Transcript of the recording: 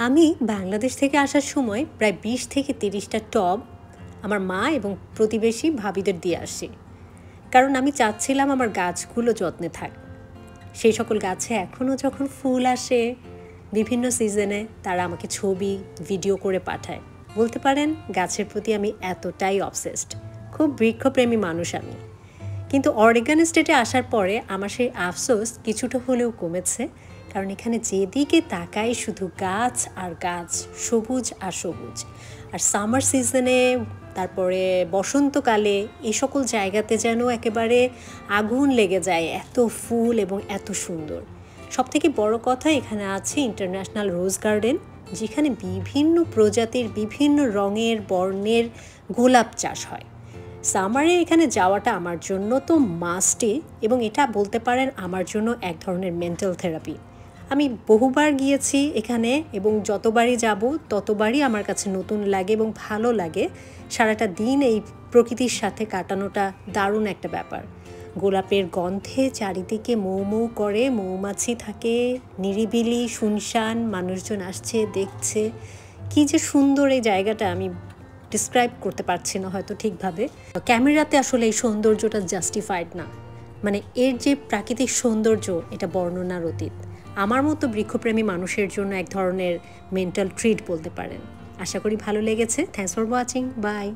আমি বাংলাদেশ থেকে আসার সময় প্রায় ২০ থেকে ৩০টা টব আমার মা এবং প্রতিবেশী ভাবিদের দিয়ে আসি, কারণ আমি চাচ্ছিলাম আমার গাছগুলো যত্নে থাক। সেই সকল গাছে এখনও যখন ফুল আসে বিভিন্ন সিজনে, তারা আমাকে ছবি ভিডিও করে পাঠায়। বলতে পারেন গাছের প্রতি আমি এতটাই অবসেসড। খুব বৃক্ষপ্রেমী মানুষ আমি। কিন্তু অরেগন স্টেটে আসার পরে আমার সেই আফসোস কিছুটা হলেও কমেছে, কারণ এখানে যেদিকে তাকাই শুধু গাছ আর গাছ, সবুজ আর সবুজ। আর সামার সিজনে, তারপরে বসন্তকালে এই সকল জায়গাতে যেন একেবারে আগুন লেগে যায়, এত ফুল এবং এত সুন্দর। সবথেকে বড় কথা, এখানে আছে ইন্টারন্যাশনাল রোজ গার্ডেন, যেখানে বিভিন্ন প্রজাতির বিভিন্ন রঙের বর্ণের গোলাপ চাষ হয়। সামারে এখানে যাওয়াটা আমার জন্য তো মাস্টই, এবং এটা বলতে পারেন আমার জন্য এক ধরনের মেন্টাল থেরাপি। আমি বহুবার গিয়েছি এখানে, এবং যতবারই যাব ততবারই আমার কাছে নতুন লাগে এবং ভালো লাগে। সারাটা দিন এই প্রকৃতির সাথে কাটানোটা দারুণ একটা ব্যাপার। গোলাপের গন্ধে চারিদিকে মৌ মৌ করে, মৌমাছি থাকে, নিরিবিলি শুনশান, মানুষজন আসছে দেখছে। কী যে সুন্দর এই জায়গাটা, আমি ডিসক্রাইব করতে পারছি না হয়তো ঠিকভাবে। ক্যামেরাতে আসলে এই সৌন্দর্যটা জাস্টিফাইড না, মানে এর যে প্রাকৃতিক সৌন্দর্য, এটা বর্ণনার অতীত। আমার মতো বৃক্ষপ্রেমী মানুষের জন্য এক ধরনের মেন্টাল ট্রিট বলতে পারেন। আশা করি ভালো লেগেছে। Thanks for watching. বাই।